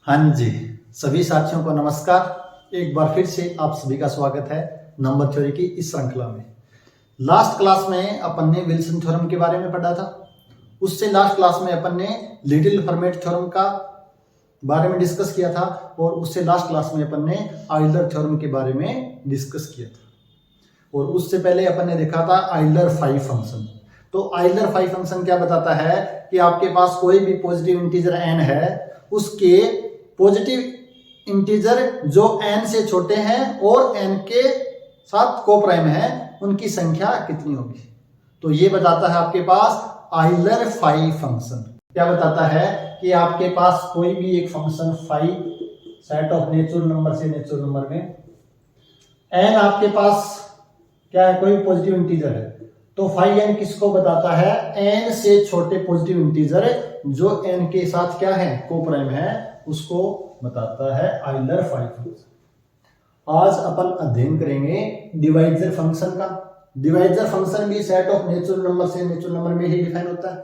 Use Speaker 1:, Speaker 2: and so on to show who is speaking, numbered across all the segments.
Speaker 1: हाँ जी, सभी साथियों को नमस्कार। एक बार फिर से आप सभी का स्वागत है नंबर थ्योरी की इस श्रृंखला में। लास्ट क्लास में अपन ने विल्सन थ्योरम के बारे में पढ़ा था। उससे लास्ट क्लास में अपन ने लिटिल फर्मेट थ्योरम का बारे में डिस्कस किया था और उससे लास्ट क्लास में अपन ने आइलर थ्योरम के बारे में डिस्कस किया था। और उससे पहले अपन ने देखा था आइलर फाई फंक्शन। तो आइलर फाई फंक्शन क्या बताता है कि आपके पास कोई भी पॉजिटिव इंटीजर n है, उसके पॉजिटिव इंटीजर जो n से छोटे हैं और n के साथ कोप्राइम है, उनकी संख्या कितनी होगी। तो ये बताता है आपके पास आइलर फाई फंक्शन। क्या बताता है कि आपके पास कोई भी एक function phi set of natural number से नेचुरल नंबर में n आपके पास क्या है, कोई पॉजिटिव इंटीजर है, तो फाई n किसको बताता है, n से छोटे पॉजिटिव इंटीजर जो n के साथ क्या है, कोप्राइम है, उसको बताता है आइलर फाई फंक्शन। आज अपन अध्ययन करेंगे डिवाइजर फंक्शन का। डिवाइजर फंक्शन भी सेट ऑफ नेचुरल नंबर से नेचुरल नंबर में ही डिफाइन होता है।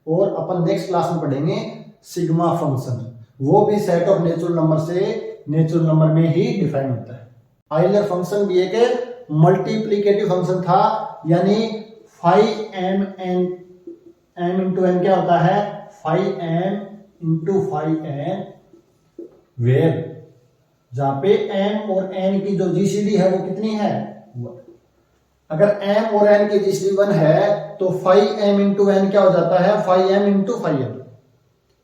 Speaker 1: और अपन नेक्स्ट क्लास में पढ़ेंगे सिग्मा फंक्शन, वो भी सेट ऑफ नेचुरल नंबर से नेचुरल नंबर में ही डिफाइन होता है। आइलर फंक्शन भी एक मल्टीप्लिकेटिव फंक्शन था, यानी phi M N M into N क्या होता है, phi M into phi N, where जहां पे m और n की जो जीसीडी है वो कितनी है, 1। अगर m और n की जीसीडी 1 है तो फाई m इंटू एन क्या हो जाता है, phi m into phi n।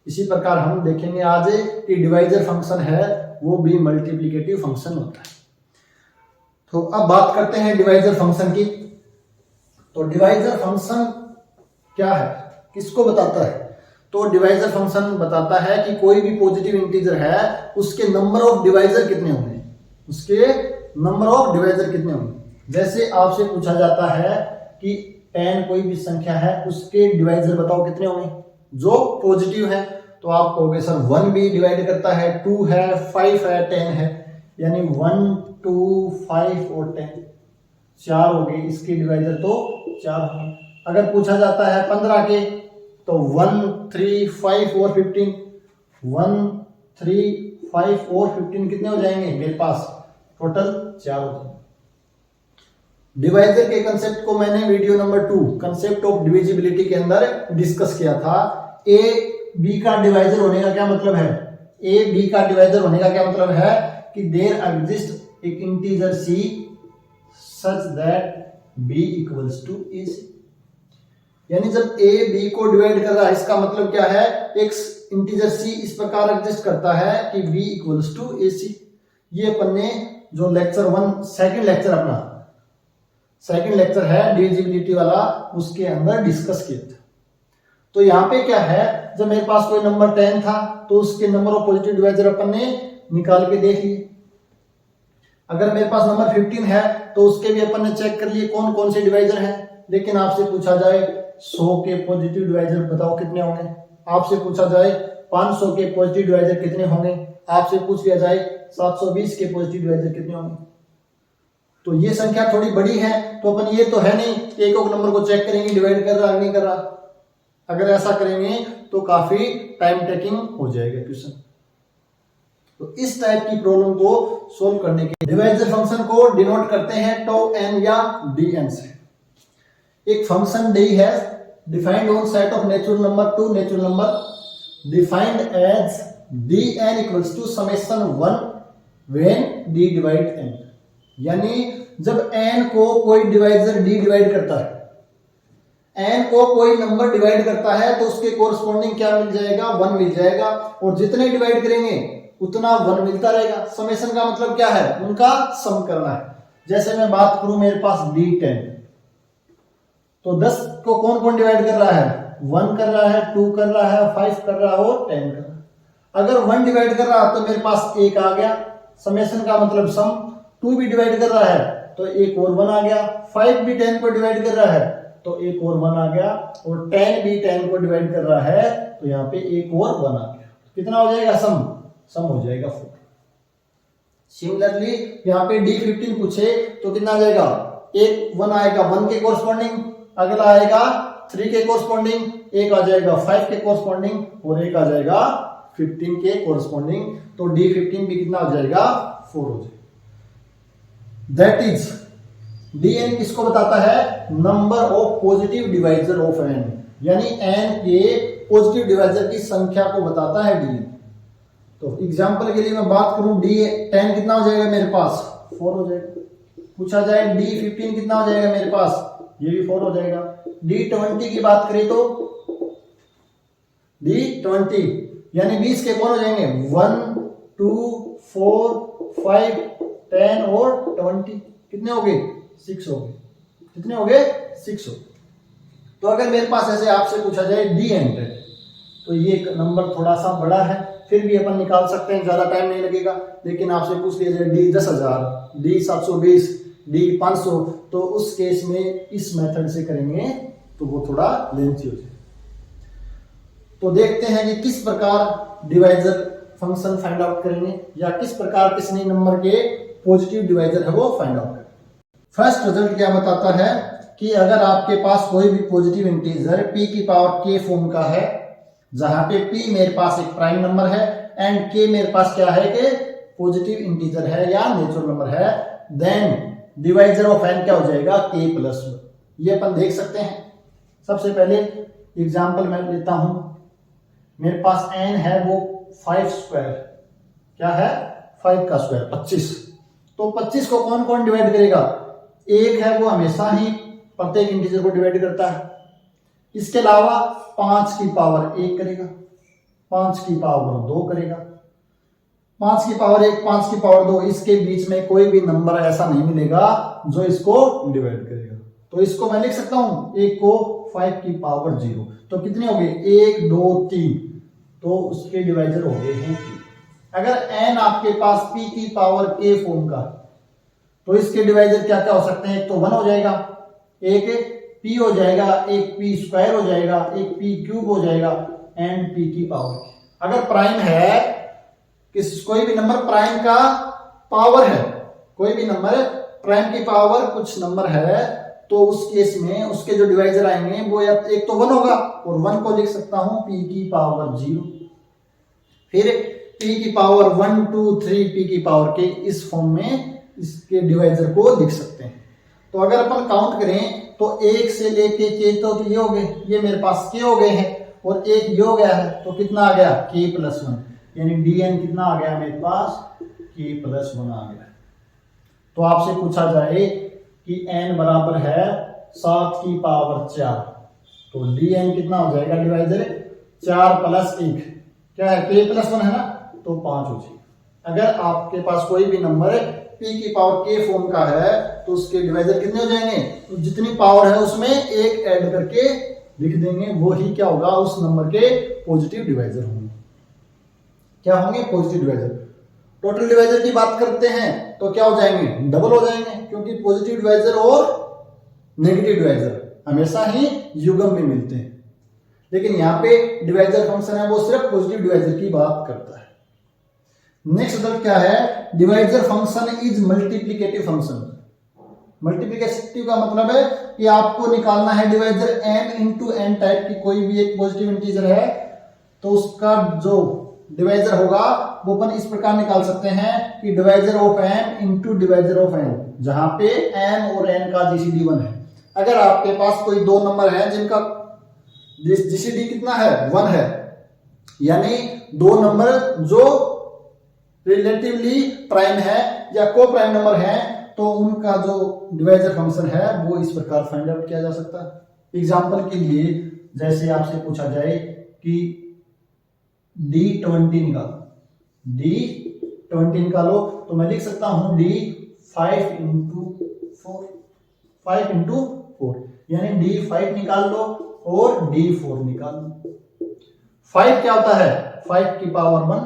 Speaker 1: इसी प्रकार हम देखेंगे आज कि डिवाइजर फंक्शन है वो भी मल्टीप्लिकेटिव फंक्शन होता है। तो अब बात करते हैं डिवाइजर फंक्शन की। तो डिवाइजर फंक्शन क्या है, किसको बताता है। तो डिवाइजर फंक्शन बताता है कि कोई भी पॉजिटिव इंटीजर है, उसके नंबर ऑफ डिवाइजर कितने होंगे, उसके नंबर ऑफ डिवाइजर कितने होंगे। जैसे आपसे पूछा जाता है कि 10 कोई भी संख्या है, उसके डिवाइजर बताओ कितने होंगे जो पॉजिटिव है। तो आप कहोगे सर 1 भी डिवाइड करता है, 2 है, 5 है, 10 है, यानी 1, 2, 5 और 10 4 हो गए, इसके डिवाइजर तो 4 होंगे। अगर पूछा जाता है 15 के, तो 1, 3, 5 और 15, 1, 3, 5 और 15 कितने हो जाएंगे, मेरे पास टोटल 4 हो जाएंगे। डिवाइजर के कंसेप्ट को मैंने video number 2 concept of divisibility के अंदर डिस्कस किया था। ए बी का डिवाइजर होने का क्या मतलब है, ए बी का डिवाइजर होने का क्या मतलब है कि देयर एग्जिस्ट एक integer C such that B equals to A C. यानी जब ए बी को डिवाइड कर रहा है, इसका मतलब क्या है, एक इंटीजर सी इस प्रकार एग्जिस्ट करता है कि b इक्वल्स टू ए सी। ये अपन ने जो लेक्चर 1 सेकंड लेक्चर अपना सेकंड लेक्चर है डिविजिबिलिटी वाला, उसके अंदर डिस्कस किया था। तो यहाँ पे क्या है, जब मेरे पास कोई नंबर 10 था तो उसके नंबर ऑफ पॉजिटिव डिवाइजर अपन ने निकाल के देख लिए। अगर मेरे पास नंबर 15 है तो उसके भी अपन ने चेक कर लिए कौन कौन से डिवाइजर हैं। लेकिन आपसे पूछा जाए 100 के पॉजिटिव डिवाइजर बताओ कितने होंगे, आपसे पूछा जाए 500 के पॉजिटिव डिवाइजर कितने होंगे, आपसे पूछ लिया जाए 720 के पॉजिटिव डिवाइजर कितने होंगे। तो ये संख्या थोड़ी बड़ी है, तो अपन ये तो है नहीं कि एक एक नंबर को चेक करेंगे डिवाइड कर रहा नहीं कर रहा। अगर ऐसा करेंगे तो काफी टाइम टेकिंग हो जाएगा क्वेश्चन। तो इस टाइप की प्रॉब्लम को सोल्व करने के डिवाइजर फंक्शन को डिनोट करते हैं टो n या dn से। एक फंक्शन डी है defined on set of natural number to natural number defined as dn equals to summation 1 when d divide n। यानी जब n को कोई डिवाइजर d डिवाइड करता है, n को कोई नंबर डिवाइड करता है, तो उसके कोरस्पॉन्डिंग क्या मिल जाएगा, 1 मिल जाएगा। और जितने डिवाइड करेंगे उतना 1 मिलता रहेगा। समेशन का मतलब क्या है, उनका सम करना है। जैसे मैं बात करूं मेरे पास d10, तो 10 को कौन कौन डिवाइड कर रहा है, 1 कर रहा है, 2 कर रहा है, 5 कर रहा है और 10 कर रहा है। अगर 1 डिवाइड कर रहा है तो मेरे पास 1 आ गया, समेशन का मतलब सम। 2 भी डिवाइड कर रहा है तो एक और 1 आ गया, 5 भी 10 को डिवाइड कर रहा है तो एक और 1 आ गया, और 10 भी 10 को डिवाइड कर रहा है तो यहाँ पे एक और 1 आ गया। कितना हो जाएगा, सम हो जाएगा 4। सिमिलरली यहाँ पे D15 पूछे तो कितना आ जाएगा, एक 1 आएगा 1 के कोरस्पॉन्डिंग, अगला आएगा 3 के कोरस्पॉन्डिंग, एक आ जाएगा 5 के कोरस्पॉन्डिंग और एक आ जाएगा 15 के कोरस्पॉन्डिंग, तो D15 भी कितना हो जाएगा 4 हो जाएगा। दैट इज Dn किसको बताता है, number of positive divisor of n, यानी n के पॉजिटिव डिवाइजर की संख्या को बताता है Dn। तो एग्जांपल के लिए मैं बात करूं, D10 कितना हो जाएगा मेरे पास 4 हो जाएगा। पूछा जाए D15 कितना हो जाएगा मेरे पास, ये भी 4 हो जाएगा। D20 की बात करें तो D20 यानी 20 के कौन हो जाएंगे 1 2 4 5 10 और 20, कितने हो गए 6 हो गए। कितने हो गए 6 हो गए। तो अगर मेरे पास ऐसे आपसे पूछा जाए D100, तो ये नंबर थोड़ा सा बड़ा है, फिर भी अपन निकाल सकते हैं, ज्यादा टाइम नहीं लगेगा। लेकिन आपसे पूछ लिया जाए D10,000, D720, D500, तो उस केस में इस मेथड से करेंगे तो वो थोड़ा लेंथी हो जाए। तो देखते हैं कि किस प्रकार डिवाइजर फंक्शन फाइंड आउट करेंगे, या किस प्रकार किसी नंबर के पॉजिटिव डिवाइजर है वो फाइंड आउट करेंगे। फर्स्ट रिजल्ट क्या बताता है कि अगर आपके पास कोई भी पॉजिटिव इंटीजर p की पावर k फॉर्म का है, जहां पे p मेरे पास एक प्राइम नंबर है एंड k मेरे पास क्या है कि पॉजिटिव इंटीजर है या नेचुरल नंबर है, देन डिवाइजर ऑफ n क्या हो जाएगा k+1। ये अपन देख सकते हैं। सबसे पहले एग्जांपल मैं लेता हूं, मेरे पास n है वो 5 स्क्वायर, क्या है 5 का स्क्वायर 25। तो 25 को कौन कौन डिवाइड करेगा, एक है वो हमेशा ही प्रत्येक इंटीजर को डिवाइड करता है। इसके अलावा 5 की पावर 1 करेगा, 5 की पावर 2 करेगा, 5 की पावर 1, 5 की पावर 2, इसके बीच में कोई भी नंबर ऐसा नहीं मिलेगा जो इसको डिवाइड करेगा। तो इसको मैं लिख सकता हूं, एक को 5 की पावर 0, तो कितने हो गए 1 2 3, तो उसके डिवाइजर हो गए हैं 3। अगर n आपके पास p की पावर k फॉर्म का, तो इसके डिवाइजर क्या क्या हो सकते हैं, एक तो 1 हो जाएगा, एक p हो जाएगा, एक p स्क्वायर हो जाएगा, एक p क्यूब हो जाएगा एंड p की पावर। अगर प्राइम है, कोई भी नंबर प्राइम का पावर है, कोई भी नंबर प्राइम की पावर कुछ नंबर है, तो उस केस में उसके जो डिवाइजर आएंगे वो एक तो 1 होगा, और 1 को लिख सकता हूं p की पावर 0, फिर p की पावर 1 2 3 p की पावर k, इस फॉर्म में इसके डिवाइजर को लिख सकते हैं। तो अगर अपन काउंट करें तो 1 से लेके k, तो ये हो गए, ये मेरे पास k हो गए हैं, और एक ये हो गया है, तो कितना आ गया k+1, यानी Dn कितना आ गया मेरे पास k+1 आ गया। तो आपसे पूछा जाए कि n बराबर है 7 की पावर 4, तो Dn कितना हो जाएगा डिवाइजर 4 + 1, क्या है k+1 है ना, तो 5 हो जाएगा। अगर आपके पास कोई भी नंबर p की पावर k फॉर्म का है, तो उसके डिवाइजर कितने हो जाएंगे, तो जितनी पावर है उसमें एक ऐड करके लिख देंगे, वो ही क्या होगा उस नंबर के पॉजिटिव डिवाइजर होंगे। क्या होंगे पॉजिटिव डिवाइजर। टोटल डिवाइजर की बात करते हैं तो क्या हो जाएंगे, डबल हो जाएंगे, क्योंकि पॉजिटिव डिवाइजर और नेगेटिव डिवाइजर हमेशा ही युग्म में मिलते हैं। लेकिन यहाँ पे डिवाइजर फंक्शन है वो सिर्फ पॉजिटिव डिवाइजर की बात करता है। नेक्स्ट रिजल्ट क्या है, divisor function is multiplicative function. Multiplicative का मतलब है कि आपको निकालना है divisor m into n type की कोई भी एक पॉजिटिव इंटीजर है, तो उसका जो डिवाइजर होगा वो अपन इस प्रकार निकाल सकते हैं कि divisor of m into divisor of n, जहां पे m और n का जीसीडी 1 है। अगर आपके पास कोई दो नंबर है जिनका जीसीडी कितना है 1 है, यानी दो नंबर जो रिलेटिवली प्राइम है या को प्राइम नंबर है, तो उनका जो डिवाइजर फंक्शन है वो इस प्रकार फाइंड आउट किया जा सकता है। एग्जांपल के लिए जैसे आपसे पूछा जाए कि D20 निकालो, D20 निकालो, तो मैं लिख सकता हूं D 5 इंटू 4, यानी D5 निकाल लो और D4 निकाल लो। 5 क्या होता है 5 की पावर 1,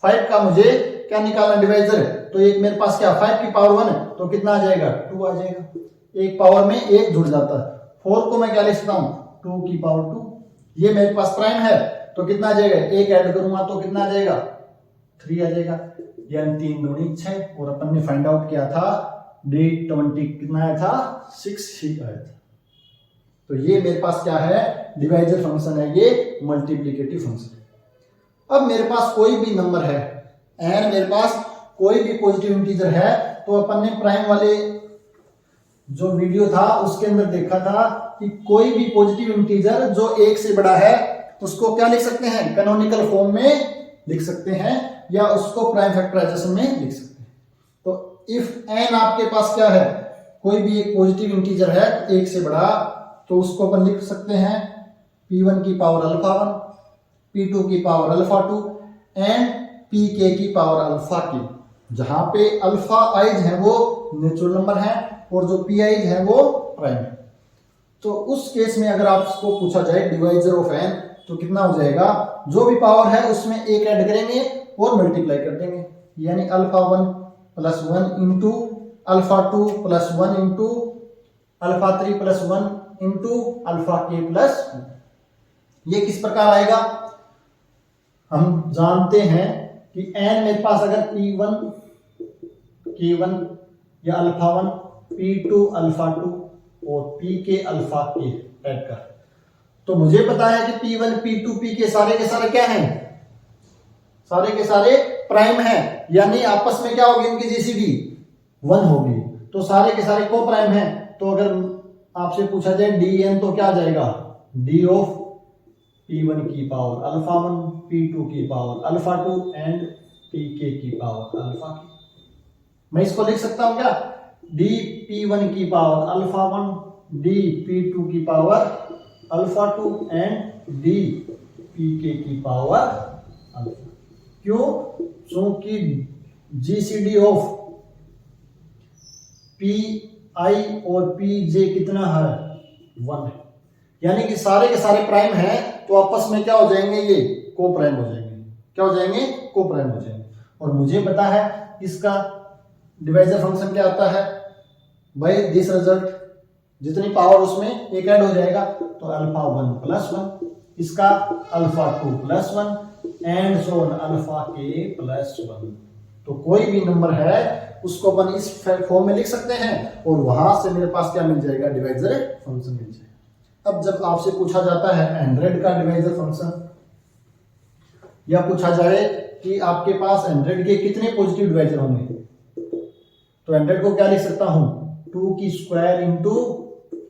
Speaker 1: 5 का मुझे क्या निकालना डिवाइजर, तो एक मेरे पास क्या 5 की पावर 1, तो कितना आ जाएगा 2 आ जाएगा, एक पावर में एक जुड़ जाता है। 4 को मैं क्या लिख सकता हूं 2 की पावर 2, ये मेरे पास प्राइम है, तो कितना आ जाएगा, एक ऐड करूंगा तो कितना आ जाएगा 3 आ जाएगा, यानी 3 दूनी 6, और अपन ने फाइंड आउट किया था D20 कितना आया था 6 ही आया था। तो ये मेरे पास क्या है डिवाइजर फंक्शन है, ये मल्टीप्लिकेटिव फंक्शन है। अब मेरे पास कोई भी नंबर है एन, मेरे पास कोई भी पॉजिटिव इंटीजर है, तो अपन ने प्राइम वाले जो वीडियो था उसके अंदर देखा था कि कोई भी पॉजिटिव इंटीजर जो 1 से बड़ा है उसको क्या लिख सकते हैं, कैनोनिकल फॉर्म में लिख सकते हैं या उसको प्राइम फैक्टराइजेशन में लिख सकते हैं। तो इफ एन आपके पास क्या है, कोई भी एक पॉजिटिव इंटीजर है 1 से बड़ा, तो उसको अपन लिख सकते हैं p1 की पावर अल्फा 1, p2 की पावर अल्फा 2 एंड pk की पावर अल्फा k, जहां पे अल्फा आइज है वो नेचुरल नंबर है और जो पी आइज है वो प्राइम है। तो उस केस में अगर आपको पूछा जाए डिवाइजर ऑफ एन, तो कितना हो जाएगा, जो भी पावर है उसमें एक ऐड करेंगे और मल्टीप्लाई कर देंगे, यानी alpha 1 plus 1 into alpha 2 plus 1 into alpha 3 plus 1 into alpha के प्लस 1। ये किस प्रकार आएगा, हम जानते हैं कि एन मेरे पास अगर p1 k1 या अल्फा 1 p2 अल्फा 2 और pk अल्फा k ऐड कर, तो मुझे पता है कि p1 p2 pk सारे के सारे क्या हैं, सारे के सारे प्राइम हैं, यानी आपस में क्या होगी इनकी जीसीडी 1 होगी, तो सारे के सारे को प्राइम हैं। तो अगर आपसे पूछा जाए dn तो क्या आ जाएगा, d ऑफ p1 की पावर अल्फा 1 p2 की पावर अल्फा 2 एंड pk की पावर अल्फा k। मैं इसको लिख सकता हूं क्या, d p1 की पावर अल्फा 1 d p2 की power alpha 2 and d pk की पावर अल्फा। क्यों, क्योंकि जीसीडी ऑफ पी आई और पी जे कितना है, 1 है, यानी कि सारे के सारे प्राइम हैं, तो आपस में क्या हो जाएंगे, ये को प्राइम हो जाएंगे, क्या हो जाएंगे, को प्राइम हो जाएंगे। और मुझे पता है इसका डिवाइजर फंक्शन क्या आता है, बाय दिस रिजल्ट, जितनी पावर उसमें एक ऐड हो जाएगा, तो अल्फा 1 प्लस 1, इसका alpha 2 plus 1 and so on alpha के प्लस 1। तो कोई भी नंबर है उसको अपन इस फॉर्म में लिख सकते हैं और वहां से मेरे पास क्या मिल जाएगा, डिवाइजर फंक्शन मिल जाएगा। अब जब आपसे पूछा जाता है 100 का डिवाइजर फंक्शन, या पूछा जाए कि आपके पास 100 के कितने पॉजिटिव डिवाइजर होंगे, तो 100 को क्या लिख सकता हूं, 2 की स्क्वायर इंटू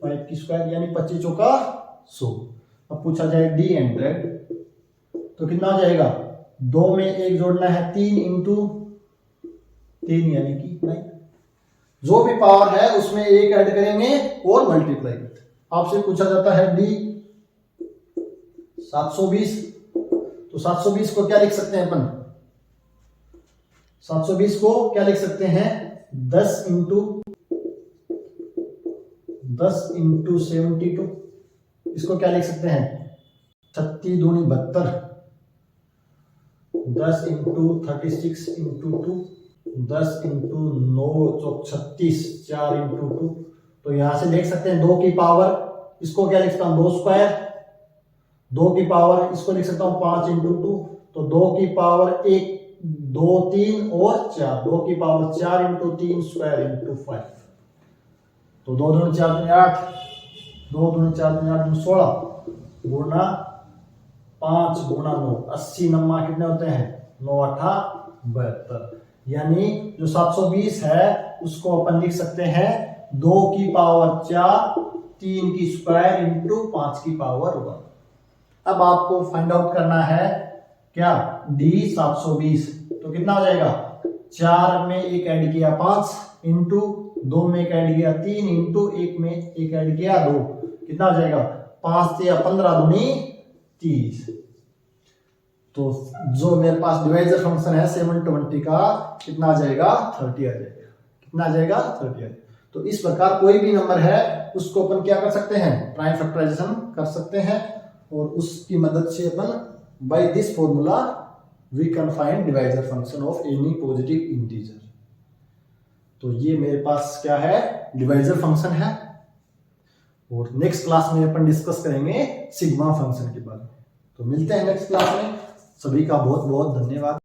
Speaker 1: 5 की स्क्वायर, यानी 25 चौका 100। अब पूछा जाए d100 तो कितना हो जाएगा, 2 में 1 जोड़ना है, 3 इंटू 3 यानी कि 9। जो भी पावर है उसमें एक ऐड करेंगे और मल्टीप्लाई करते। आपसे पूछा जाता है d 720, तो 720 को क्या लिख सकते हैं अपन, 720 को क्या लिख सकते हैं, 10 इंटू 72, इसको क्या लिख सकते हैं, 36 दूनी 72, 10 इंटू 36 इंटू 2, 10 इंटू 9 चौक 36, 4 इंटू 2, तो यहां से देख सकते हैं 2 की पावर, इसको क्या लिखता हूं 2 स्क्वायर, 2 की पावर इसको लिख सकता हूं 5 इंटू 2, तो 2 की पावर 1 2 3 और 4, 2 की पावर 4 इंटू 3 स्क्वायर इंटू 5, तो 2 दूनी 4 दूनी 8, 2 दूनी 4 दूनी 8 दूनी 16 गुणा 5 गुणा 9, 80 नम्मा कितने होते हैं, 9 8 72, यानी जो 720 है उसको अपन लिख सकते हैं 2 की पावर 4 3 की स्क्वायर इंटू 5 की पावर 1। अब आपको फाइंड आउट करना है क्या, d 720, तो कितना हो जाएगा, 4 में एक ऐड किया 5 इंटू 2 में एक ऐड किया 3 इंटू 1 में एक ऐड किया 2, कितना हो जाएगा, 5 से 15 दूनी 30। तो जो मेरे पास डिवाइजर फंक्शन है 720 का कितना आ जाएगा, 30 आ जाएगा, कितना आ जाएगा, 30 आ जाएगा। तो इस प्रकार कोई भी नंबर है उसको अपन क्या कर सकते हैं, प्राइम फैक्टराइजेशन कर सकते हैं, और उसकी मदद से अपन by this formula we can find divisor function of any positive integer. तो ये मेरे पास क्या है, डिवाइजर फंक्शन है, और नेक्स्ट क्लास में अपन डिस्कस करेंगे सिग्मा फंक्शन के बारे में। तो मिलते हैं नेक्स्ट क्लास में, सभी का बहुत बहुत धन्यवाद।